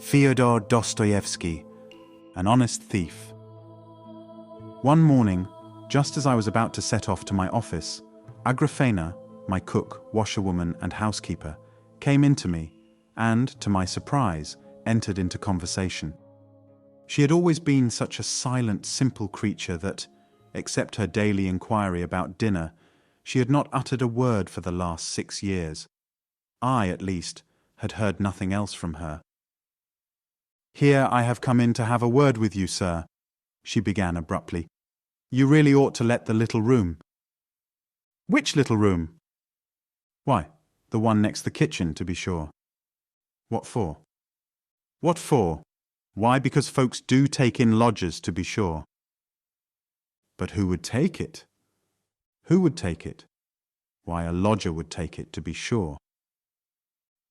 Fyodor Dostoevsky, an honest thief. One morning, just as I was about to set off to my office, Agrafena, my cook, washerwoman, and housekeeper, came in to me and, to my surprise, entered into conversation. She had always been such a silent, simple creature that, except her daily inquiry about dinner, she had not uttered a word for the last 6 years. I, at least, had heard nothing else from her. "Here I have come in to have a word with you, sir," she began abruptly. "You really ought to let the little room." "Which little room?" "Why, the one next the kitchen, to be sure." "What for?" "What for? Why, because folks do take in lodgers, to be sure." "But who would take it?" "Who would take it?" "Why, a lodger would take it, to be sure."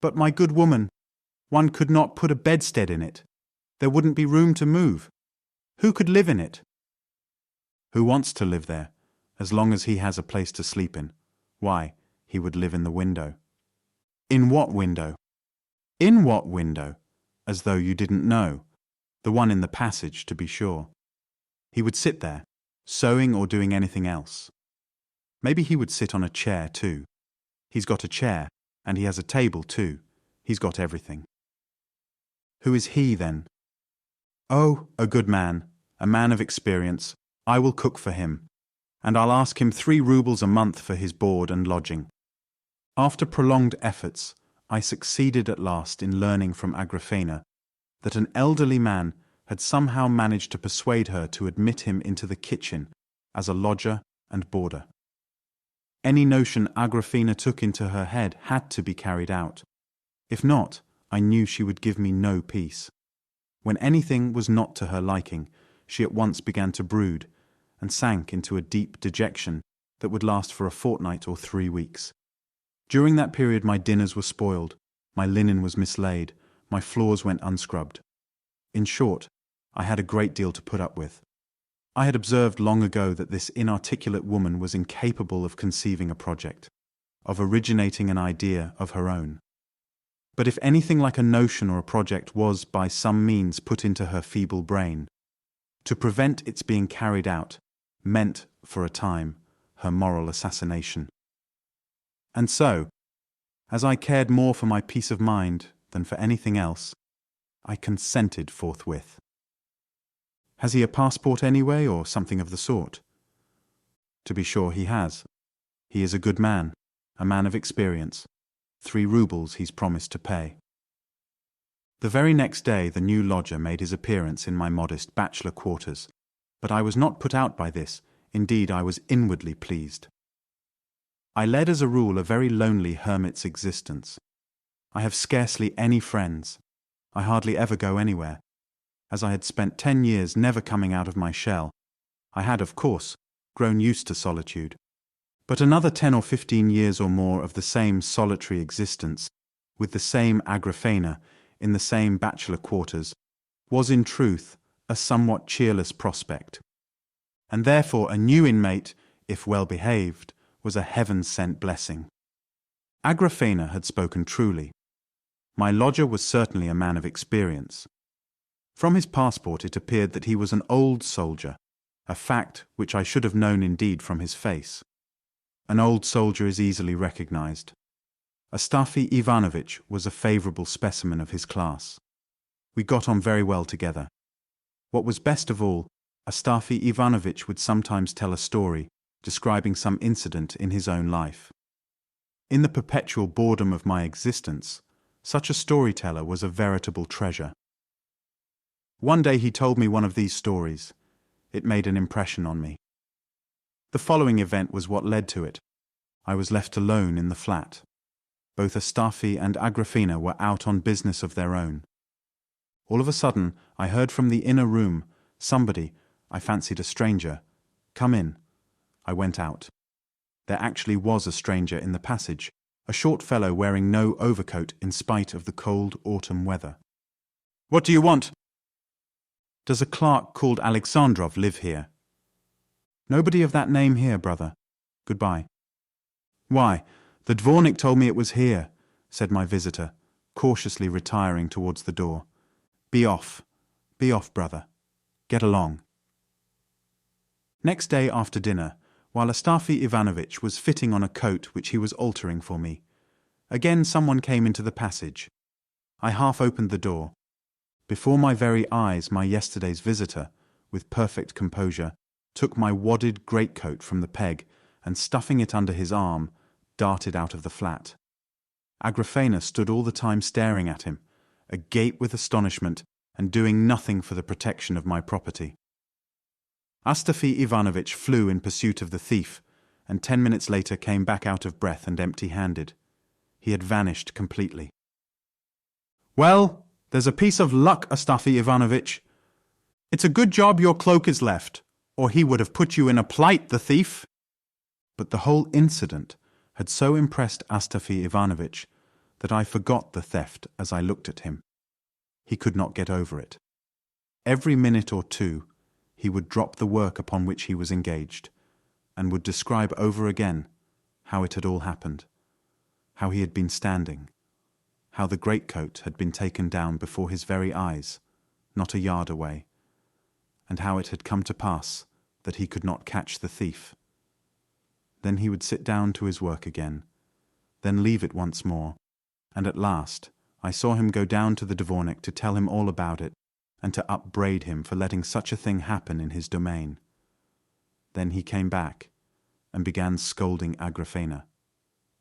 "But, my good woman, one could not put a bedstead in it. There wouldn't be room to move. Who could live in it?" "Who wants to live there, as long as he has a place to sleep in? Why, he would live in the window." "In what window?" "In what window? As though you didn't know. The one in the passage, to be sure. He would sit there, sewing or doing anything else. Maybe he would sit on a chair, too. He's got a chair, and he has a table, too. He's got everything." "Who is he, then?" "Oh, a good man, a man of experience. I will cook for him, and I'll ask him 3 rubles a month for his board and lodging." After prolonged efforts, I succeeded at last in learning from Agrafena that an elderly man had somehow managed to persuade her to admit him into the kitchen as a lodger and boarder. Any notion Agrafena took into her head had to be carried out. If not, I knew she would give me no peace. When anything was not to her liking, she at once began to brood, and sank into a deep dejection that would last for a fortnight or 3 weeks. During that period my dinners were spoiled, my linen was mislaid, my floors went unscrubbed. In short, I had a great deal to put up with. I had observed long ago that this inarticulate woman was incapable of conceiving a project, of originating an idea of her own. But if anything like a notion or a project was by some means put into her feeble brain, to prevent its being carried out meant, for a time, her moral assassination. And so, as I cared more for my peace of mind than for anything else, I consented forthwith. "Has he a passport anyway, or something of the sort?" "To be sure he has. He is a good man, a man of experience. 3 rubles he's promised to pay." The very next day the new lodger made his appearance in my modest bachelor quarters, but I was not put out by this. Indeed, I was inwardly pleased. I led as a rule a very lonely hermit's existence. I have scarcely any friends. I hardly ever go anywhere. As I had spent 10 years never coming out of my shell, I had, of course, grown used to solitude. But another 10 or 15 years or more of the same solitary existence, with the same Agrafena, in the same bachelor quarters, was in truth a somewhat cheerless prospect. And therefore a new inmate, if well behaved, was a heaven-sent blessing. Agrafena had spoken truly. My lodger was certainly a man of experience. From his passport it appeared that he was an old soldier, a fact which I should have known indeed from his face. An old soldier is easily recognized. Astafy Ivanovitch was a favorable specimen of his class. We got on very well together. What was best of all, Astafy Ivanovitch would sometimes tell a story, describing some incident in his own life. In the perpetual boredom of my existence, such a storyteller was a veritable treasure. One day he told me one of these stories. It made an impression on me. The following event was what led to it. I was left alone in the flat. Both Astafy and Agrafena were out on business of their own. All of a sudden, I heard from the inner room, somebody, I fancied a stranger, "Come in." I went out. There actually was a stranger in the passage, a short fellow wearing no overcoat in spite of the cold autumn weather. "What do you want?" "Does a clerk called Alexandrov live here?" "Nobody of that name here, brother. Goodbye." "Why, the dvornik told me it was here," said my visitor, cautiously retiring towards the door. Be off. Be off, brother. Get along." Next day after dinner, while Astafy Ivanovitch was fitting on a coat which he was altering for me, again someone came into the passage. I half opened the door. Before my very eyes, my yesterday's visitor, with perfect composure, took my wadded greatcoat from the peg and, stuffing it under his arm, darted out of the flat. Agrafena stood all the time staring at him, agape with astonishment and doing nothing for the protection of my property. Astafy Ivanovitch flew in pursuit of the thief, and 10 minutes later came back out of breath and empty-handed. He had vanished completely. "Well, there's a piece of luck, Astafy Ivanovitch. It's a good job your cloak is left, or he would have put you in a plight, the thief." But the whole incident had so impressed Astafy Ivanovitch that I forgot the theft as I looked at him. He could not get over it. Every minute or two he would drop the work upon which he was engaged, and would describe over again how it had all happened, how he had been standing, how the greatcoat had been taken down before his very eyes, not a yard away, and how it had come to pass that he could not catch the thief. Then he would sit down to his work again, then leave it once more, and at last I saw him go down to the dvornik to tell him all about it, and to upbraid him for letting such a thing happen in his domain. Then he came back and began scolding Agrafena.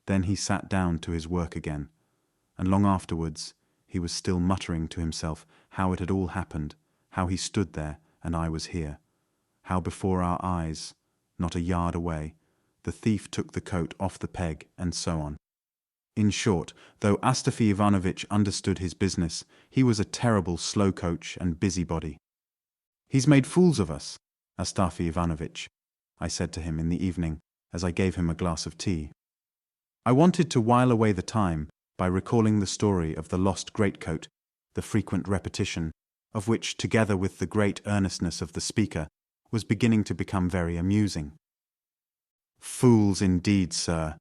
Then he sat down to his work again, and long afterwards he was still muttering to himself how it had all happened, how he stood there and I was here, how before our eyes, not a yard away, the thief took the coat off the peg, and so on. In short, though Astafy Ivanovitch understood his business, he was a terrible slow coach and busybody. "He's made fools of us, Astafy Ivanovitch," I said to him in the evening as I gave him a glass of tea. I wanted to while away the time by recalling the story of the lost greatcoat, the frequent repetition of which, together with the great earnestness of the speaker, was beginning to become very amusing. "Fools indeed, sir.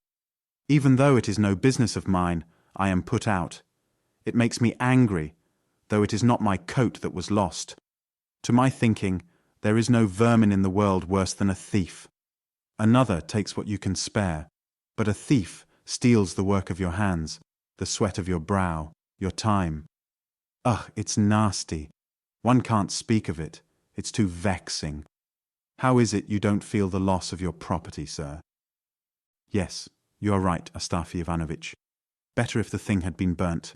Even though it is no business of mine, I am put out. It makes me angry, though it is not my coat that was lost. To my thinking, there is no vermin in the world worse than a thief. Another takes what you can spare, but a thief steals the work of your hands, the sweat of your brow, your time. Ugh, it's nasty. One can't speak of it. It's too vexing. How is it you don't feel the loss of your property, sir?" "Yes, you are right, Astafy Ivanovitch. Better if the thing had been burnt.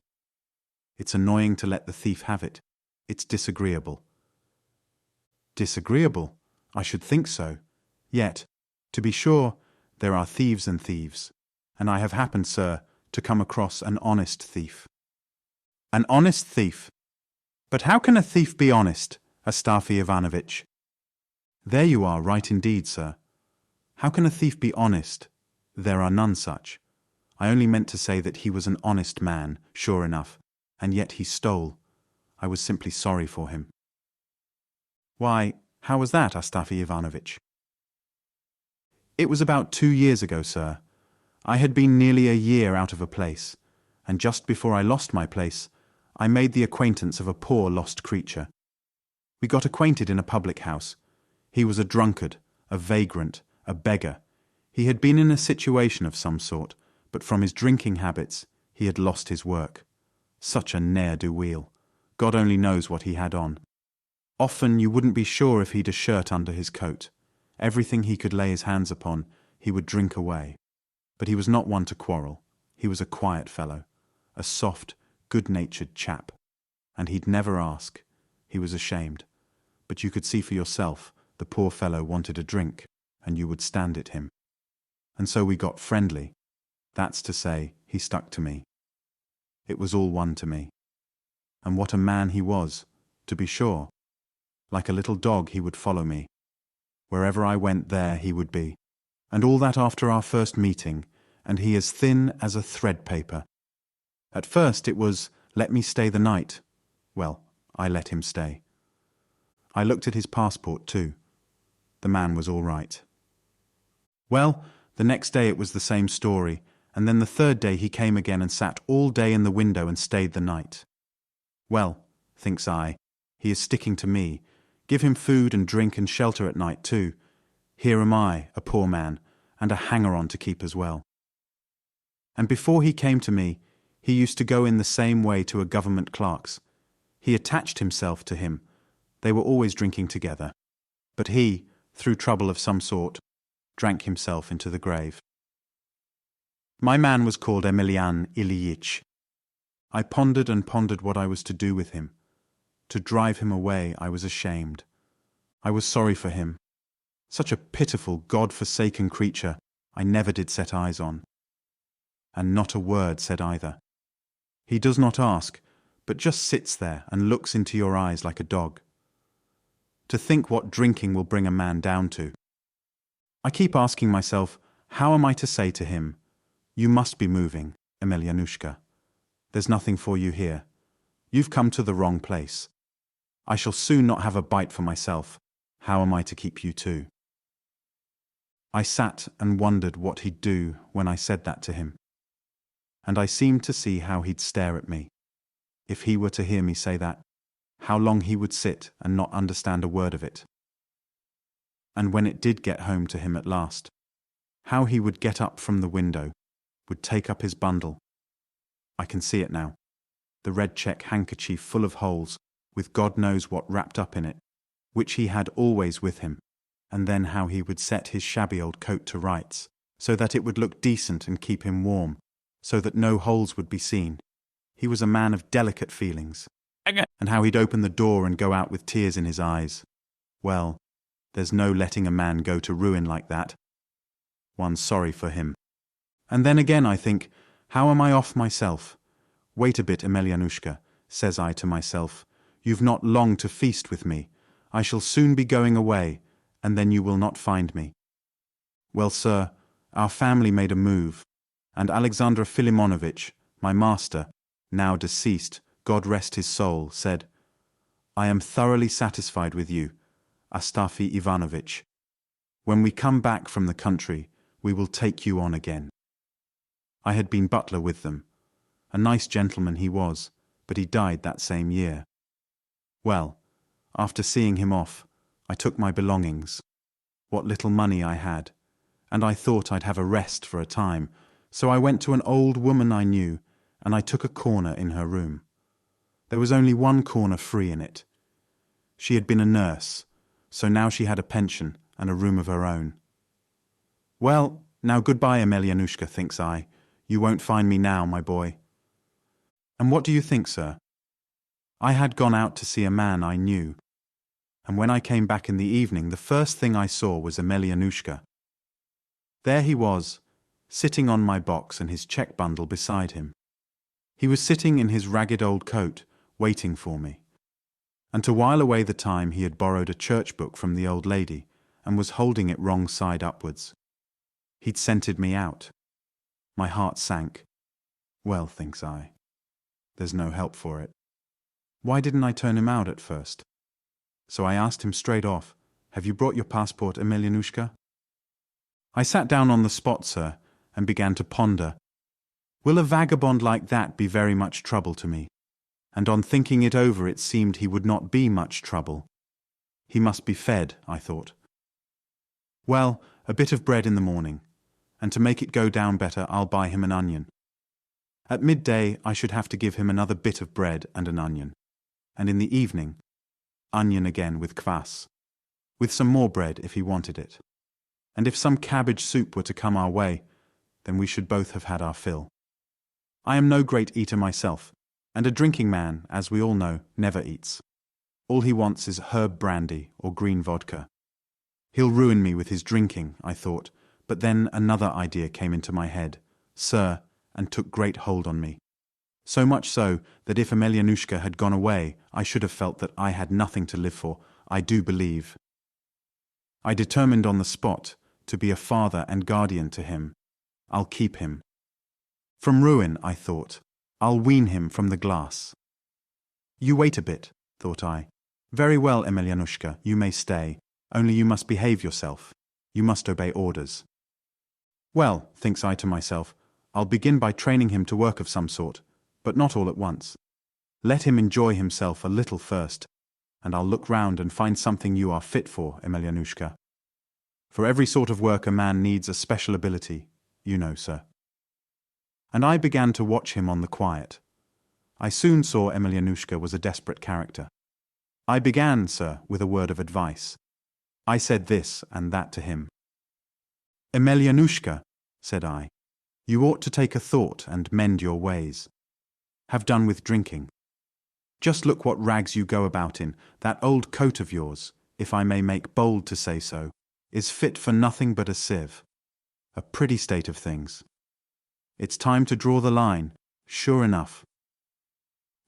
It's annoying to let the thief have it. It's disagreeable." "Disagreeable? I should think so. Yet, to be sure, there are thieves and thieves, and I have happened, sir, to come across an honest thief." "An honest thief? But how can a thief be honest, Astafy Ivanovitch?" "There you are right indeed, sir. How can a thief be honest? There are none such. I only meant to say that he was an honest man, sure enough, and yet he stole. I was simply sorry for him." "Why, how was that, Astafy Ivanovitch?" "It was about 2 years ago, sir. I had been nearly a year out of a place, and just before I lost my place, I made the acquaintance of a poor lost creature. We got acquainted in a public house. He was a drunkard, a vagrant, a beggar. He had been in a situation of some sort, but from his drinking habits he had lost his work. Such a ne'er-do-weel. God only knows what he had on. Often you wouldn't be sure if he'd a shirt under his coat. Everything he could lay his hands upon he would drink away. But he was not one to quarrel. He was a quiet fellow, a soft, good-natured chap. And he'd never ask. He was ashamed. But you could see for yourself the poor fellow wanted a drink, and you would stand it him. And so we got friendly. That's to say, he stuck to me. It was all one to me. And what a man he was, to be sure. Like a little dog he would follow me. Wherever I went, there he would be. And all that after our first meeting, and he as thin as a thread paper. At first it was, let me stay the night. Well, I let him stay. I looked at his passport too. The man was all right. Well, the next day it was the same story, and then the third day he came again and sat all day in the window and stayed the night. Well, thinks I. He is sticking to me. Give him food and drink and shelter at night too. Here am I, a poor man, and a hanger-on to keep as well. And before he came to me, he used to go in the same way to a government clerk's. He attached himself to him. They were always drinking together. But he, through trouble of some sort, drank himself into the grave. My man was called Emelian Ilyich. I pondered and pondered what I was to do with him. To drive him away, I was ashamed. I was sorry for him. Such a pitiful, God-forsaken creature I never did set eyes on. And not a word said either. He does not ask, but just sits there and looks into your eyes like a dog. To think what drinking will bring a man down to. I keep asking myself, how am I to say to him, "You must be moving, Emelianushka. There's nothing for you here. You've come to the wrong place. I shall soon not have a bite for myself. How am I to keep you too?" I sat and wondered what he'd do when I said that to him. And I seemed to see how he'd stare at me. If he were to hear me say that, how long he would sit and not understand a word of it. And when it did get home to him at last, how he would get up from the window, would take up his bundle. I can see it now. The red check handkerchief full of holes, with God knows what wrapped up in it, which he had always with him, and then how he would set his shabby old coat to rights, so that it would look decent and keep him warm, so that no holes would be seen. He was a man of delicate feelings. And how he'd open the door and go out with tears in his eyes. Well, there's no letting a man go to ruin like that. One's sorry for him. And then again I think, how am I off myself? Wait a bit, Emelianushka, says I to myself. You've not long to feast with me. I shall soon be going away, and then you will not find me. Well, sir, our family made a move, and Alexander Filimonovitch, my master, now deceased, God rest his soul, said, "I am thoroughly satisfied with you, Astafy Ivanovitch. When we come back from the country, we will take you on again." I had been butler with them. A nice gentleman he was, but he died that same year. Well, after seeing him off, I took my belongings, what little money I had, and I thought I'd have a rest for a time, so I went to an old woman I knew, and I took a corner in her room. There was only one corner free in it. She had been a nurse, so now she had a pension and a room of her own. Well, now goodbye, Emelianushka, thinks I. You won't find me now, my boy. And what do you think, sir? I had gone out to see a man I knew, and when I came back in the evening, the first thing I saw was Emelianushka. There he was, sitting on my box and his check bundle beside him. He was sitting in his ragged old coat, waiting for me. And to while away the time he had borrowed a church book from the old lady and was holding it wrong side upwards. He'd scented me out. My heart sank. Well, thinks I, there's no help for it. Why didn't I turn him out at first? So I asked him straight off, "Have you brought your passport, Emelianushka?" I sat down on the spot, sir, and began to ponder. Will a vagabond like that be very much trouble to me? And on thinking it over, it seemed he would not be much trouble. He must be fed, I thought. Well, a bit of bread in the morning, and to make it go down better, I'll buy him an onion. At midday, I should have to give him another bit of bread and an onion. And in the evening, onion again with kvass, with some more bread if he wanted it. And if some cabbage soup were to come our way, then we should both have had our fill. I am no great eater myself, and a drinking man, as we all know, never eats. All he wants is herb brandy or green vodka. He'll ruin me with his drinking, I thought, but then another idea came into my head, sir, and took great hold on me. So much so that if Emelianushka had gone away, I should have felt that I had nothing to live for, I do believe. I determined on the spot to be a father and guardian to him. I'll keep him. From ruin, I thought, I'll wean him from the glass. You wait a bit, thought I. Very well, Emelianushka, you may stay, only you must behave yourself. You must obey orders. Well, thinks I to myself, I'll begin by training him to work of some sort, but not all at once. Let him enjoy himself a little first, and I'll look round and find something you are fit for, Emelianushka. For every sort of work a man needs a special ability, you know, sir. And I began to watch him on the quiet. I soon saw Emelianushka was a desperate character. I began, sir, with a word of advice. I said this and that to him. Emelianushka, said I, you ought to take a thought and mend your ways. Have done with drinking. Just look what rags you go about in. That old coat of yours, if I may make bold to say so, is fit for nothing but a sieve. A pretty state of things. It's time to draw the line, sure enough.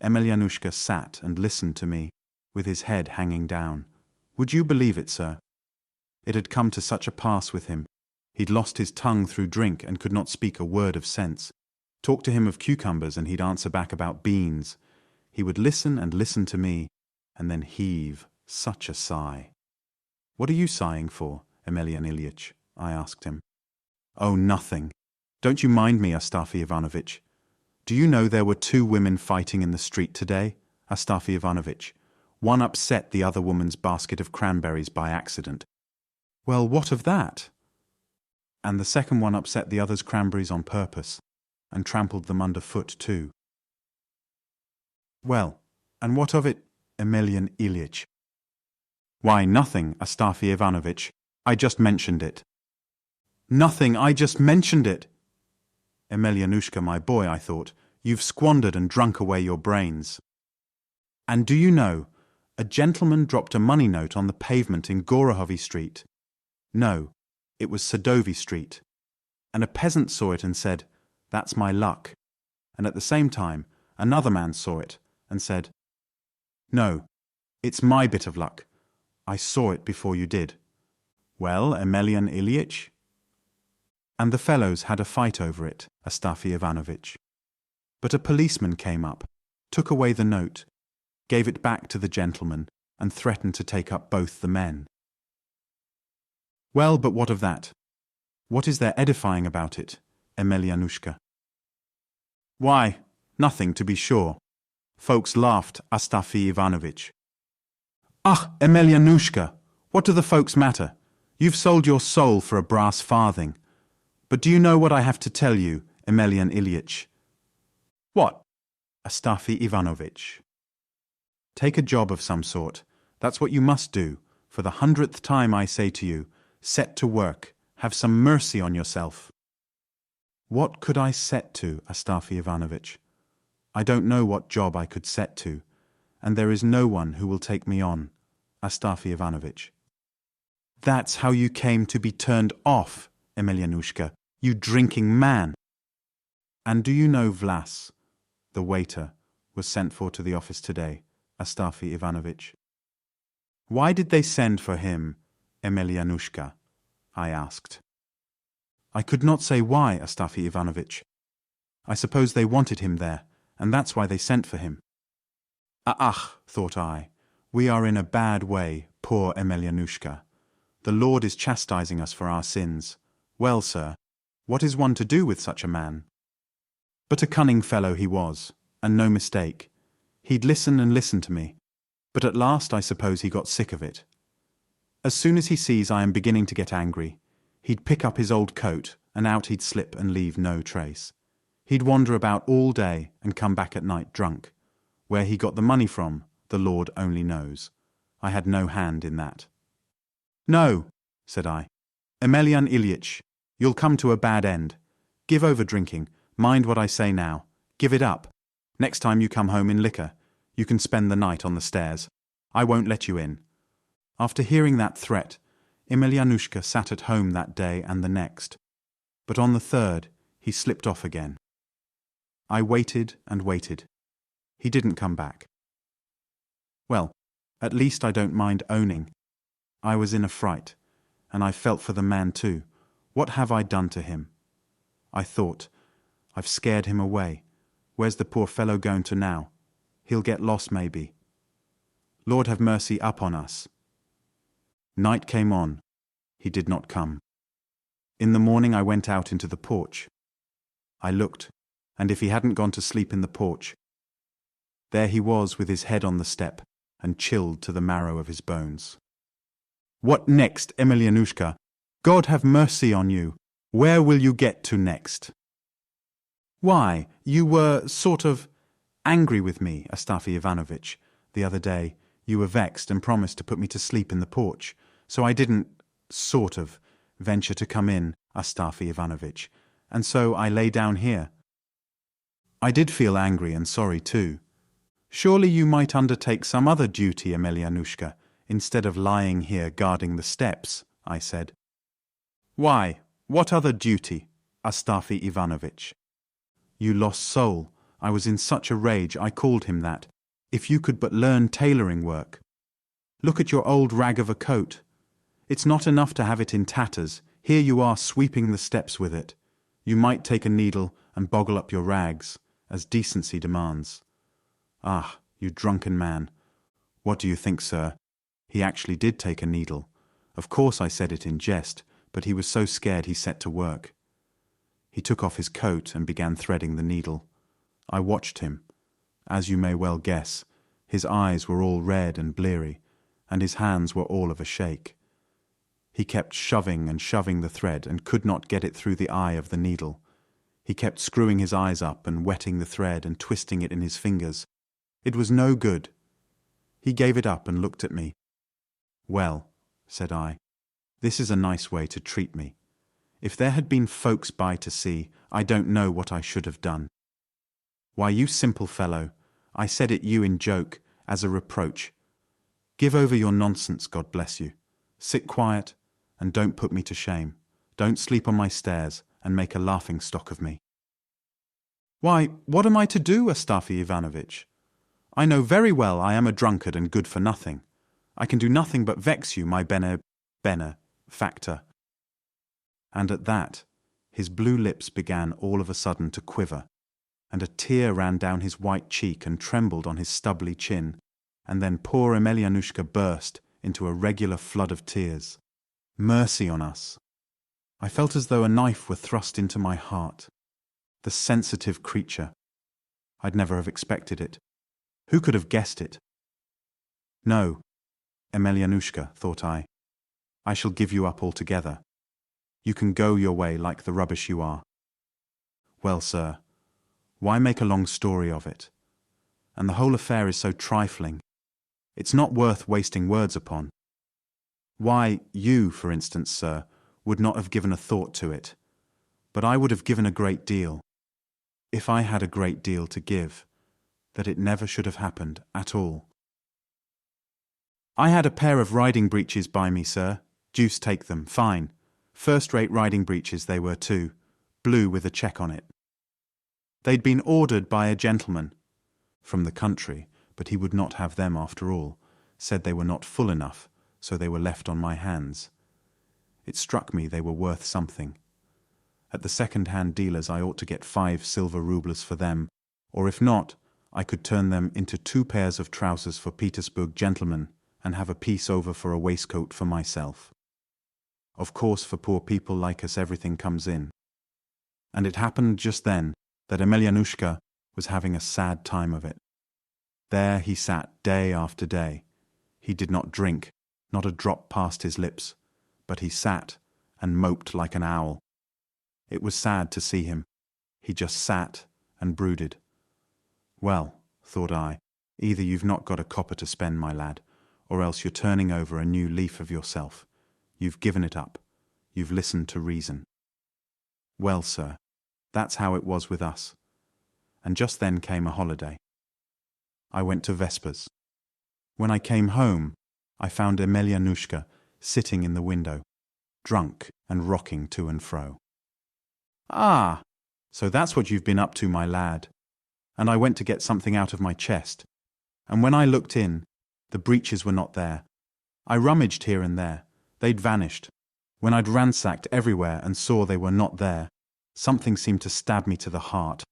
Emelianushka sat and listened to me, with his head hanging down. Would you believe it, sir? It had come to such a pass with him. He'd lost his tongue through drink and could not speak a word of sense. Talk to him of cucumbers and he'd answer back about beans. He would listen and listen to me, and then heave such a sigh. What are you sighing for, Emelian Ilyich? I asked him. Oh, nothing. Don't you mind me, Astafy Ivanovitch. Do you know there were 2 women fighting in the street today, Astafy Ivanovitch? One upset the other woman's basket of cranberries by accident. Well, what of that? And the second one upset the other's cranberries on purpose, and trampled them underfoot too. Well, and what of it, Emelian Ilyich? Why, nothing, Astafy Ivanovitch. I just mentioned it. Nothing, I just mentioned it. Emelianushka, my boy, I thought, you've squandered and drunk away your brains. And do you know, a gentleman dropped a money note on the pavement in Gorohovy Street. No, it was Sadovy Street. And a peasant saw it and said, that's my luck. And at the same time, another man saw it and said, no, it's my bit of luck. I saw it before you did. Well, Emelian Ilyich? And the fellows had a fight over it, Astafy Ivanovitch. But a policeman came up, took away the note, gave it back to the gentleman, and threatened to take up both the men. Well, but what of that? What is there edifying about it, Emelianushka? Why, nothing, to be sure. Folks laughed, Astafy Ivanovitch. Ah, Emelianushka, what do the folks matter? You've sold your soul for a brass farthing. But do you know what I have to tell you, Emelian Ilyich? What? Astafy Ivanovitch. Take a job of some sort. That's what you must do. For the 100th time I say to you, set to work. Have some mercy on yourself. What could I set to, Astafy Ivanovitch? I don't know what job I could set to, and there is no one who will take me on, Astafy Ivanovitch. That's how you came to be turned off, Emelianushka, you drinking man. And do you know Vlas, the waiter, was sent for to the office today, Astafy Ivanovitch? Why did they send for him, Emelianushka? I asked. I could not say why, Astafy Ivanovitch. I suppose they wanted him there, and that's why they sent for him. Ah, thought I, we are in a bad way, poor Emelianushka. The Lord is chastising us for our sins. Well, sir, what is one to do with such a man? But a cunning fellow he was, and no mistake. He'd listen and listen to me, but at last I suppose he got sick of it. As soon as he sees I am beginning to get angry, he'd pick up his old coat, and out he'd slip and leave no trace. He'd wander about all day and come back at night drunk. Where he got the money from, the Lord only knows. I had no hand in that. No, said I. Emelian Ilyich, you'll come to a bad end. Give over drinking. Mind what I say now. Give it up. Next time you come home in liquor, you can spend the night on the stairs. I won't let you in. After hearing that threat, Emelianushka sat at home that day and the next. But on the third, he slipped off again. I waited and waited. He didn't come back. Well, at least I don't mind owning. I was in a fright, and I felt for the man too. What have I done to him? I thought, I've scared him away. Where's the poor fellow going to now? He'll get lost maybe. Lord have mercy upon us. Night came on. He did not come. In the morning I went out into the porch. I looked, and if he hadn't gone to sleep in the porch, There he was with his head on the step, and chilled to the marrow of his bones. "What next, Emelianushka? God have mercy on you! Where will you get to next?" "Why, you were sort of angry with me, Astafy Ivanovitch. The other day you were vexed and promised to put me to sleep in the porch, so I didn't, sort of, venture to come in, Astafy Ivanovitch, and so I lay down here. I did feel angry and sorry too. Surely you might undertake some other duty, Emelianushka, instead of lying here guarding the steps," I said. "Why, what other duty, Astafy Ivanovitch?" "You lost soul. I was in such a rage I called him that. If you could but learn tailoring work. Look at your old rag of a coat. It's not enough to have it in tatters. Here you are sweeping the steps with it. You might take a needle and boggle up your rags, as decency demands. Ah, you drunken man. What do you think, sir? He actually did take a needle. Of course I said it in jest, but he was so scared he set to work. He took off his coat and began threading the needle. I watched him. As you may well guess, his eyes were all red and bleary, and his hands were all of a shake. He kept shoving and shoving the thread and could not get it through the eye of the needle. He kept screwing his eyes up and wetting the thread and twisting it in his fingers. It was no good. He gave it up and looked at me. "Well," said I, "this is a nice way to treat me. If there had been folks by to see, I don't know what I should have done. Why, you simple fellow, I said it you in joke, as a reproach. Give over your nonsense, God bless you. Sit quiet, and don't put me to shame. Don't sleep on my stairs, and make a laughing stock of me." "Why, what am I to do, Astafy Ivanovitch? I know very well I am a drunkard and good for nothing. I can do nothing but vex you, my benefactor." And at that, his blue lips began all of a sudden to quiver, and a tear ran down his white cheek and trembled on his stubbly chin, and then poor Emelianushka burst into a regular flood of tears. Mercy on us! I felt as though a knife were thrust into my heart. The sensitive creature! I'd never have expected it. Who could have guessed it? "No, Emelianushka," thought I shall give you up altogether. You can go your way like the rubbish you are. Well, sir, why make a long story of it? And the whole affair is so trifling. It's not worth wasting words upon. Why, you, for instance, sir, would not have given a thought to it. But I would have given a great deal, if I had a great deal to give, that it never should have happened at all. I had a pair of riding breeches by me, sir. Deuce take them, fine. First-rate riding breeches they were too, blue with a check on it. They'd been ordered by a gentleman from the country, but he would not have them after all, said they were not full enough, so they were left on my hands. It struck me they were worth something. At the second-hand dealers I ought to get 5 silver rubles for them, or if not, I could turn them into 2 pairs of trousers for Petersburg gentlemen and have a piece over for a waistcoat for myself. Of course, for poor people like us everything comes in. And it happened just then that Emelianushka was having a sad time of it. There he sat day after day. He did not drink, not a drop passed his lips, but he sat and moped like an owl. It was sad to see him. He just sat and brooded. Well, thought I, either you've not got a copper to spend, my lad, or else you're turning over a new leaf of yourself. You've given it up. You've listened to reason. Well, sir, that's how it was with us. And just then came a holiday. I went to Vespers. When I came home, I found Emelianushka sitting in the window, drunk and rocking to and fro. "Ah, so that's what you've been up to, my lad." And I went to get something out of my chest, and when I looked in, the breeches were not there. I rummaged here and there. They'd vanished. When I'd ransacked everywhere and saw they were not there, something seemed to stab me to the heart.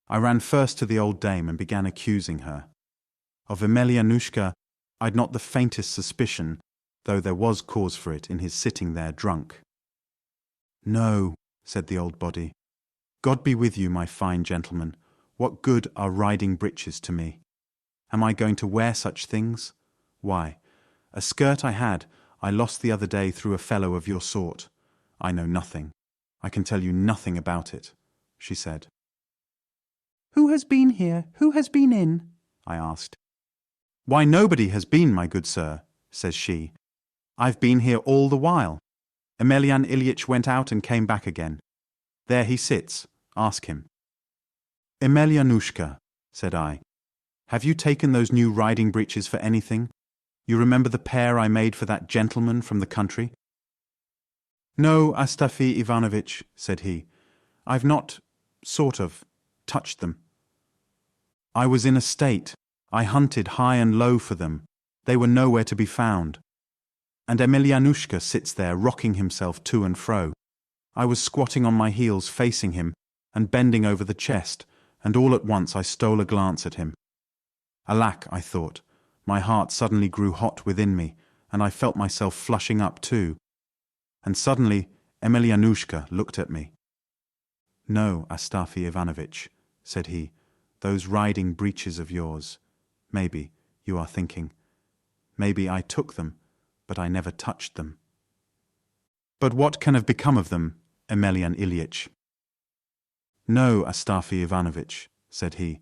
I ran first to the old dame and began accusing her. Of Emelianushka, I'd not the faintest suspicion, though there was cause for it in his sitting there drunk. "No," said the old body. "God be with you, my fine gentleman. What good are riding breeches to me? Am I going to wear such things? Why, a skirt I lost the other day through a fellow of your sort. I know nothing. I can tell you nothing about it, she said. Who has been here? Who has been in? I asked. Why, nobody has been, my good sir, says she. I've been here all the while. Emelyan Ilyitch went out and came back again. There he sits. Ask him. Emelyanushka, said I, have you taken those new riding breeches for anything? You remember the pair I made for that gentleman from the country? No, Astafy Ivanovitch, said he. I've not, touched them. I was in a state. I hunted high and low for them. They were nowhere to be found. And Emelyanushka sits there rocking himself to and fro. I was squatting on my heels facing him and bending over the chest, and all at once I stole a glance at him. Alack, I thought, my heart suddenly grew hot within me, and I felt myself flushing up too. And suddenly Emelyanushka looked at me. No, Astafy Ivanovitch, said he, those riding breeches of yours. Maybe, you are thinking. Maybe I took them, but I never touched them. But what can have become of them, Emelyan Ilyitch? No, Astafy Ivanovitch, said he,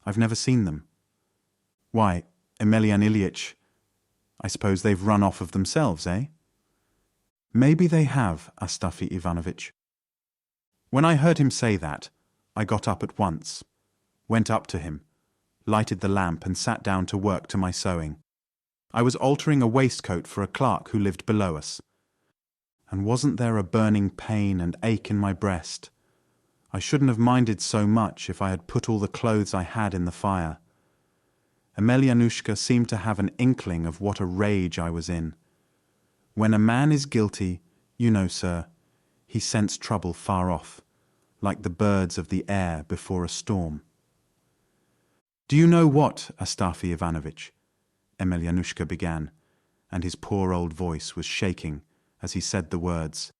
I've never seen them. Why, Emelyan Ilyitch, I suppose they've run off of themselves, eh? Maybe they have, Astafy Ivanovitch. When I heard him say that, I got up at once, went up to him, lighted the lamp and sat down to work to my sewing. I was altering a waistcoat for a clerk who lived below us. And wasn't there a burning pain and ache in my breast? I shouldn't have minded so much if I had put all the clothes I had in the fire. Emelyanushka seemed to have an inkling of what a rage I was in. When a man is guilty, you know, sir, he scents trouble far off, like the birds of the air before a storm. Do you know what, Astafy Ivanovitch? Emelyanushka began, and his poor old voice was shaking as he said the words.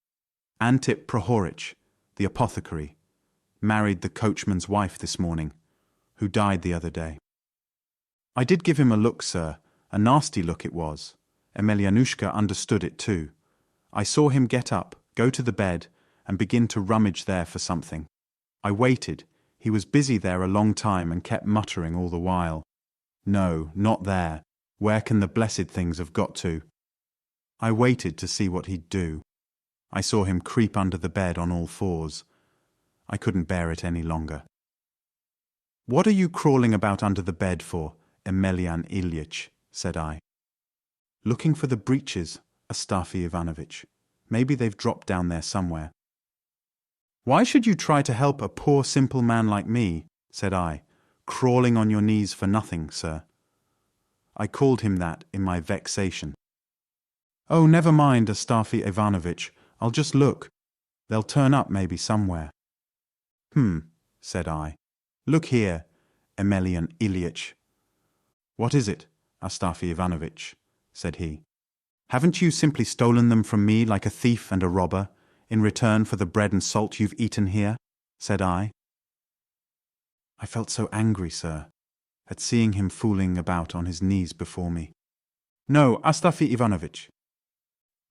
Antip Prohoritch, the apothecary, married the coachman's wife this morning, who died the other day. I did give him a look, sir, a nasty look it was. Emelyanushka understood it too. I saw him get up, go to the bed, and begin to rummage there for something. I waited. He was busy there a long time and kept muttering all the while. No, not there. Where can the blessed things have got to? I waited to see what he'd do. I saw him creep under the bed on all fours. I couldn't bear it any longer. What are you crawling about under the bed for, Emelyan Ilyitch? Said I. Looking for the breeches, Astafy Ivanovitch. Maybe they've dropped down there somewhere. Why should you try to help a poor simple man like me, said I, crawling on your knees for nothing, sir? I called him that in my vexation. Oh, never mind, Astafy Ivanovitch, I'll just look. They'll turn up maybe somewhere. Said I. Look here, Emelyan Ilyitch. What is it, Astafy Ivanovitch? Said he. Haven't you simply stolen them from me like a thief and a robber, in return for the bread and salt you've eaten here? Said I. I felt so angry, sir, at seeing him fooling about on his knees before me. No, Astafy Ivanovitch.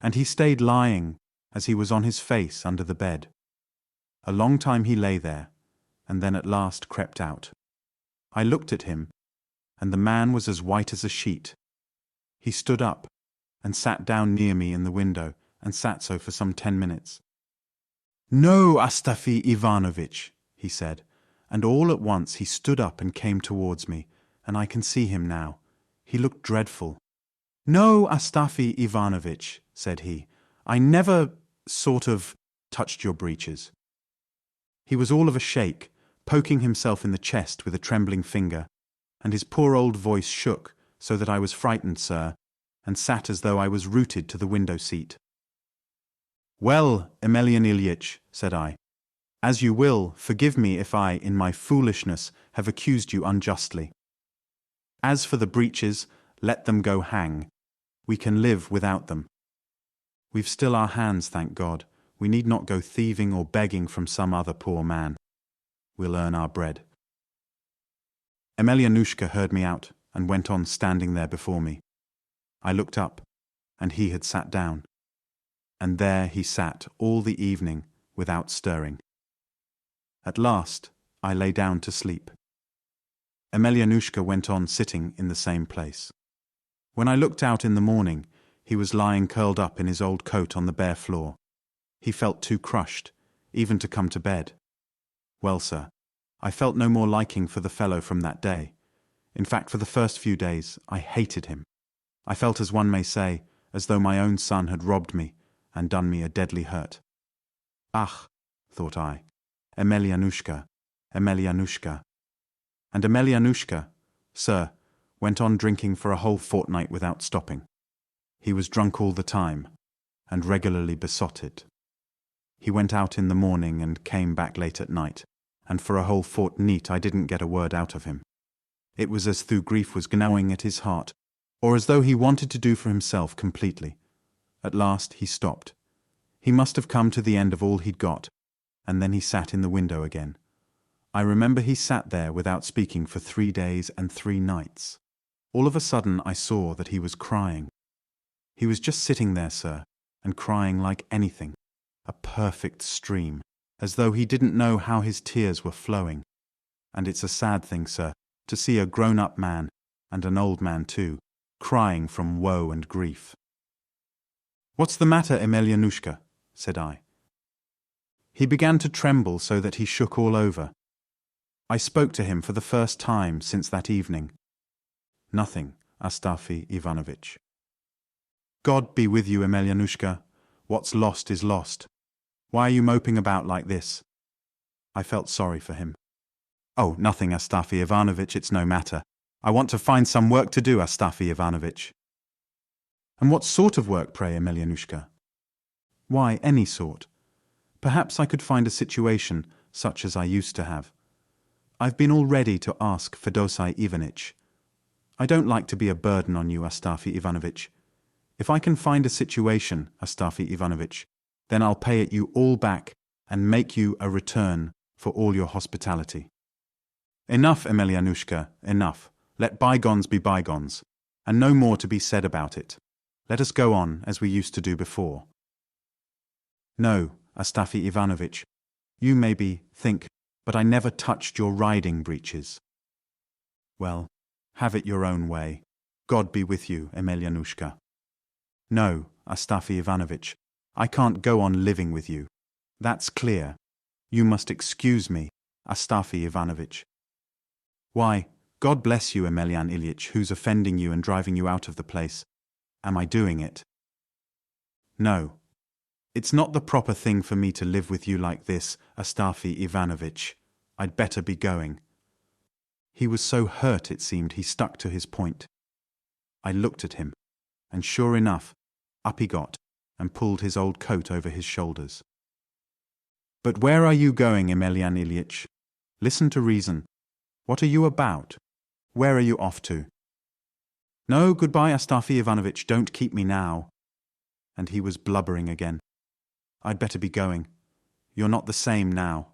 And he stayed lying, as he was on his face under the bed. A long time he lay there, and then at last crept out. I looked at him, and the man was as white as a sheet. He stood up, and sat down near me in the window, and sat so for some 10 minutes. No, Astafy Ivanovitch, he said, and all at once he stood up and came towards me, and I can see him now. He looked dreadful. No, Astafy Ivanovitch, said he, I never touched your breeches. He was all of a shake, poking himself in the chest with a trembling finger, and his poor old voice shook so that I was frightened, sir, and sat as though I was rooted to the window seat. Well, Emelyan Ilyitch, said I, as you will, forgive me if I, in my foolishness, have accused you unjustly. As for the breeches, let them go hang. We can live without them. We've still our hands, thank God. We need not go thieving or begging from some other poor man. We'll earn our bread. Emelyanushka heard me out and went on standing there before me. I looked up, and he had sat down. And there he sat all the evening without stirring. At last, I lay down to sleep. Emelianushka went on sitting in the same place. When I looked out in the morning, he was lying curled up in his old coat on the bare floor. He felt too crushed, even to come to bed. Well, sir, I felt no more liking for the fellow from that day. In fact, for the first few days, I hated him. I felt, as one may say, as though my own son had robbed me and done me a deadly hurt. Ach, thought I, Emelianushka, Emelianushka. And Emelianushka, sir, went on drinking for a whole fortnight without stopping. He was drunk all the time, and regularly besotted. He went out in the morning and came back late at night, and for a whole fortnight I didn't get a word out of him. It was as though grief was gnawing at his heart, or as though he wanted to do for himself completely. At last he stopped. He must have come to the end of all he'd got, and then he sat in the window again. I remember he sat there without speaking for 3 days and 3 nights. All of a sudden I saw that he was crying. He was just sitting there, sir, and crying like anything, a perfect stream, as though he didn't know how his tears were flowing. And it's a sad thing, sir, to see a grown-up man, and an old man too, crying from woe and grief. "What's the matter, Emelianushka?" said I. He began to tremble so that he shook all over. I spoke to him for the first time since that evening. "Nothing, Astafy Ivanovitch." "God be with you, Emelianushka. What's lost is lost. Why are you moping about like this?" I felt sorry for him. "Oh, nothing, Astafy Ivanovitch, it's no matter. I want to find some work to do, Astafy Ivanovitch." "And what sort of work, pray, Emelianushka?" "Why, any sort. Perhaps I could find a situation such as I used to have. I've been all ready to ask Fyodor Ivanitch. I don't like to be a burden on you, Astafy Ivanovitch. If I can find a situation, Astafy Ivanovitch, then I'll pay it you all back and make you a return for all your hospitality." "Enough, Emelianushka, enough. Let bygones be bygones, and no more to be said about it. Let us go on as we used to do before." "No, Astafy Ivanovitch, you maybe think, but I never touched your riding breeches." "Well, have it your own way. God be with you, Emelianushka." "No, Astafy Ivanovitch, I can't go on living with you. That's clear. You must excuse me, Astafy Ivanovitch." "Why, God bless you, Emelian Ilyitch, who's offending you and driving you out of the place. Am I doing it?" "No. It's not the proper thing for me to live with you like this, Astafy Ivanovitch. I'd better be going." He was so hurt it seemed he stuck to his point. I looked at him, and sure enough, up he got and pulled his old coat over his shoulders. "But where are you going, Emelian Ilyitch? Listen to reason. What are you about? Where are you off to?" "No, goodbye, Astafy Ivanovitch, don't keep me now." And he was blubbering again. "I'd better be going. You're not the same now."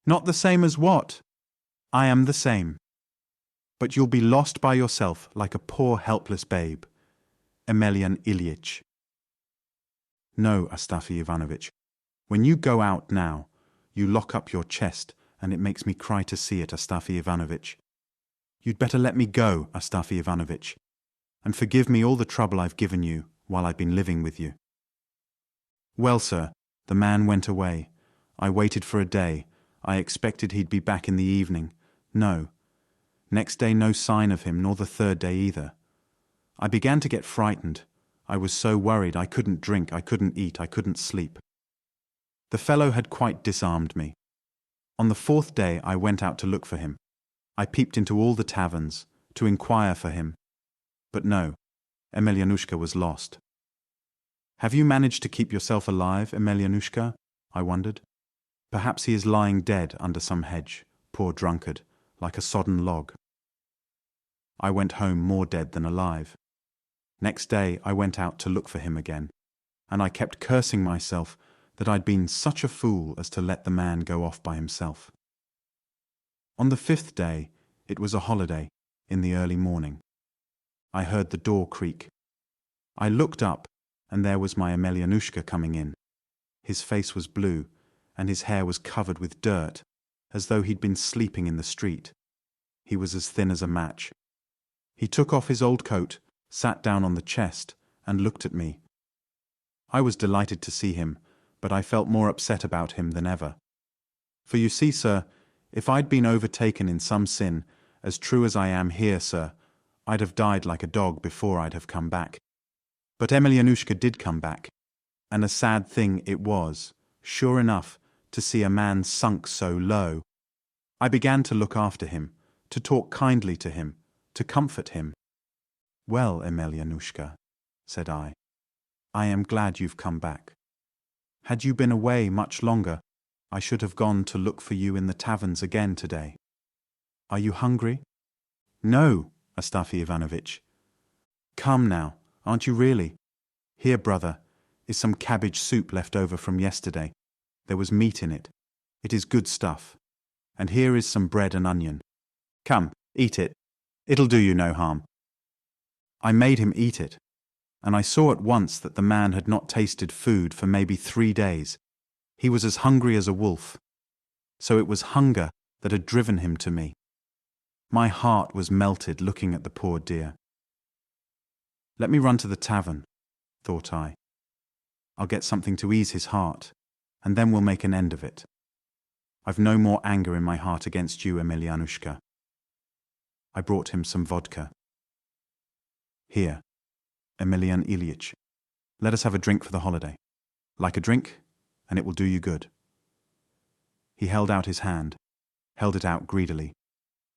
"Not the same as what?" "I am the same. But you'll be lost by yourself like a poor helpless babe. Emelian Ilyitch." "No, Astafy Ivanovitch. When you go out now, you lock up your chest, and it makes me cry to see it, Astafy Ivanovitch. You'd better let me go, Astafy Ivanovitch, and forgive me all the trouble I've given you while I've been living with you." Well, sir, the man went away. I waited for a day. I expected he'd be back in the evening. No. Next day no sign of him, nor the third day either. I began to get frightened. I was so worried I couldn't drink, I couldn't eat, I couldn't sleep. The fellow had quite disarmed me. On the 4th day I went out to look for him. I peeped into all the taverns, to inquire for him. But no, Emelianushka was lost. "Have you managed to keep yourself alive, Emelianushka?" I wondered. "Perhaps he is lying dead under some hedge, poor drunkard, like a sodden log." I went home more dead than alive. Next day I went out to look for him again, and I kept cursing myself that I'd been such a fool as to let the man go off by himself. On the 5th day, it was a holiday, in the early morning. I heard the door creak. I looked up, and there was my Emelianushka coming in. His face was blue, and his hair was covered with dirt, as though he'd been sleeping in the street. He was as thin as a match. He took off his old coat, sat down on the chest, and looked at me. I was delighted to see him, but I felt more upset about him than ever. For you see, sir, if I'd been overtaken in some sin, as true as I am here, sir, I'd have died like a dog before I'd have come back. But Emelianushka did come back, and a sad thing it was, sure enough, to see a man sunk so low. I began to look after him, to talk kindly to him, to comfort him. "Well, Emelianushka," said I am glad you've come back. Had you been away much longer, I should have gone to look for you in the taverns again today. Are you hungry?" "No, Astafy Ivanovitch." "Come now, aren't you really? Here, brother, is some cabbage soup left over from yesterday. There was meat in it. It is good stuff. And here is some bread and onion. Come, eat it. It'll do you no harm." I made him eat it, and I saw at once that the man had not tasted food for maybe 3 days. He was as hungry as a wolf. So it was hunger that had driven him to me. My heart was melted looking at the poor dear. Let me run to the tavern, thought I. I'll get something to ease his heart, and then we'll make an end of it. I've no more anger in my heart against you, Emelianushka. I brought him some vodka. Here, Emelian Ilyich, let us have a drink for the holiday. Like a drink, and it will do you good. He held out his hand, held it out greedily.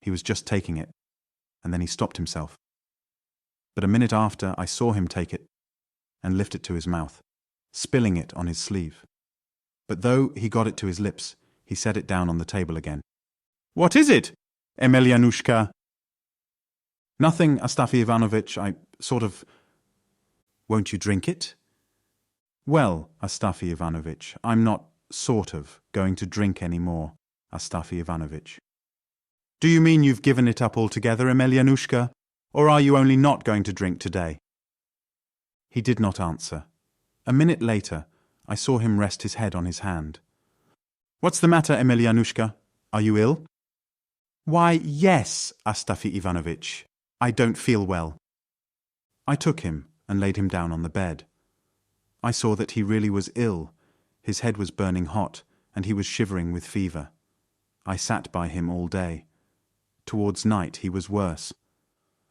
He was just taking it, and then he stopped himself. But a minute after, I saw him take it and lift it to his mouth, spilling it on his sleeve. But though he got it to his lips, he set it down on the table again. "What is it, Emelianushka?" "Nothing, Astafy Ivanovitch, Won't you drink it?" "Well, Astafy Ivanovitch, I'm not, going to drink any more, Astafy Ivanovitch." "Do you mean you've given it up altogether, Emelianushka, or are you only not going to drink today?" He did not answer. A minute later, I saw him rest his head on his hand. "What's the matter, Emelianushka? Are you ill?" "Why, yes, Astafy Ivanovitch. I don't feel well." I took him and laid him down on the bed. I saw that he really was ill. His head was burning hot, and he was shivering with fever. I sat by him all day. Towards night he was worse.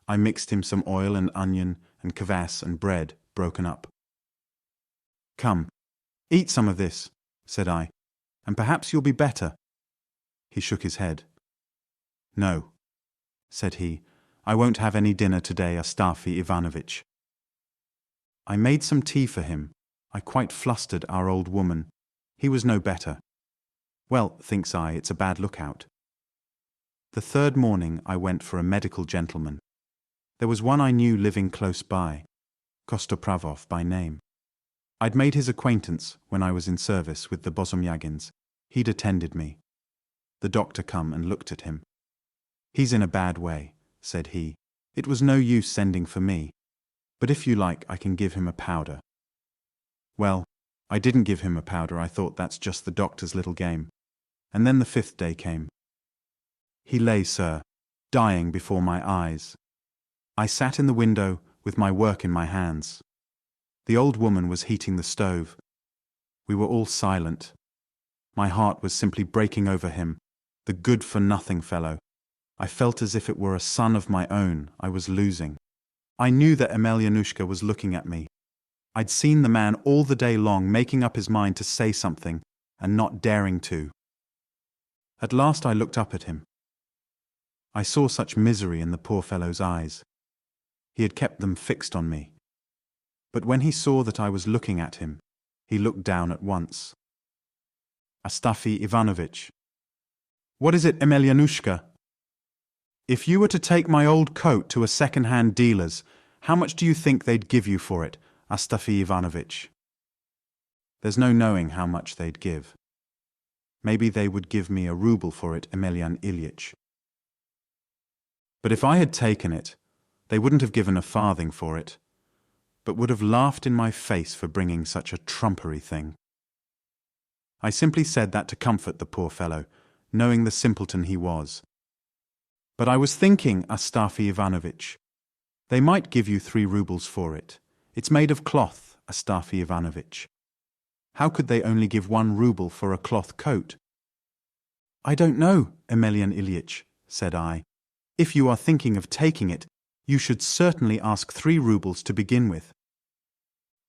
I mixed him some oil and onion and kvass and bread broken up. "Come, eat some of this," said I, "and perhaps you'll be better." He shook his head. "No," said he, "I won't have any dinner today, Astafy Ivanovitch." I made some tea for him. I quite flustered our old woman. He was no better. Well, thinks I, it's a bad lookout. The third morning I went for a medical gentleman. There was one I knew living close by, Kostopravov by name. I'd made his acquaintance when I was in service with the Bozomyagins. He'd attended me. The doctor come and looked at him. "He's in a bad way," said he. "It was no use sending for me, but if you like I can give him a powder." Well, I didn't give him a powder. I thought that's just the doctor's little game. And then the 5th day came. He lay, sir, dying before my eyes. I sat in the window with my work in my hands. The old woman was heating the stove. We were all silent. My heart was simply breaking over him, the good-for-nothing fellow. I felt as if it were a son of my own I was losing. I knew that Emelianushka was looking at me. I'd seen the man all the day long making up his mind to say something and not daring to. At last I looked up at him. I saw such misery in the poor fellow's eyes. He had kept them fixed on me. But when he saw that I was looking at him, he looked down at once. "Astafy Ivanovitch." "What is it, Emelianushka?" "If you were to take my old coat to a second-hand dealer's, how much do you think they'd give you for it, Astafy Ivanovitch?" There's no knowing how much they'd give. Maybe they would give me a ruble for it, Emelian Ilyich. But if I had taken it, they wouldn't have given a farthing for it, but would have laughed in my face for bringing such a trumpery thing. I simply said that to comfort the poor fellow, knowing the simpleton he was. But I was thinking, Astafy Ivanovitch, they might give you 3 rubles for it. It's made of cloth, Astafy Ivanovitch. How could they only give 1 ruble for a cloth coat? I don't know, Emelian Ilyich, said I. If you are thinking of taking it, you should certainly ask 3 rubles to begin with.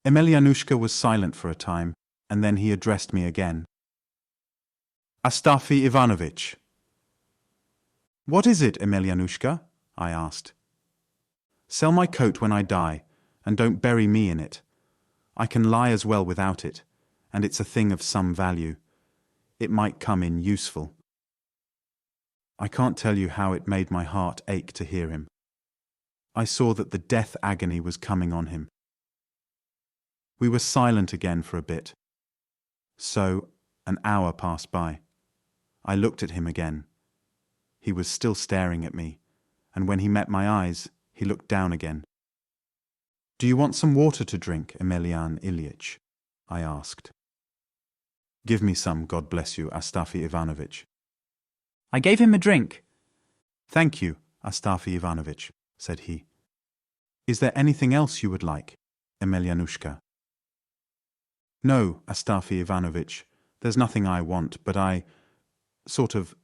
Emelianushka was silent for a time, and then he addressed me again. Astafy Ivanovitch. What is it, Emelianushka? I asked. Sell my coat when I die, and don't bury me in it. I can lie as well without it, and it's a thing of some value. It might come in useful. I can't tell you how it made my heart ache to hear him. I saw that the death agony was coming on him. We were silent again for a bit. So, an hour passed by. I looked at him again. He was still staring at me, and when he met my eyes, he looked down again. Do you want some water to drink, Emelian Ilyich? I asked. Give me some, God bless you, Astafy Ivanovitch. I gave him a drink. Thank you, Astafy Ivanovitch, said he. Is there anything else you would like, Emelianushka? No, Astafy Ivanovitch, there's nothing I want, but I sort of...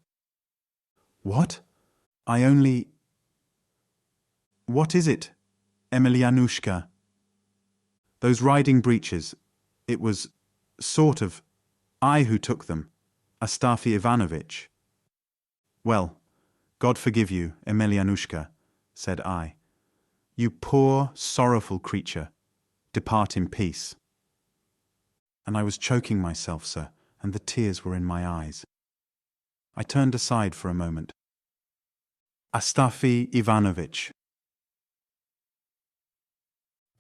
What? I only... What is it, Emelianushka? Those riding breeches, it was sort of I who took them, Astafy Ivanovitch. Well, God forgive you, Emelianushka, said I. You poor, sorrowful creature, depart in peace. And I was choking myself, sir, and the tears were in my eyes. I turned aside for a moment. Astafy Ivanovitch.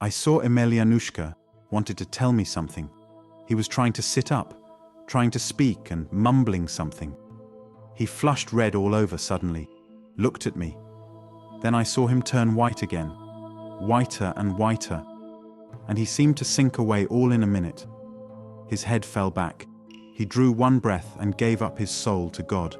I saw Emelianushka wanted to tell me something. He was trying to sit up, trying to speak and mumbling something. He flushed red all over suddenly, looked at me. Then I saw him turn white again, whiter and whiter, and he seemed to sink away all in a minute. His head fell back. He drew one breath and gave up his soul to God.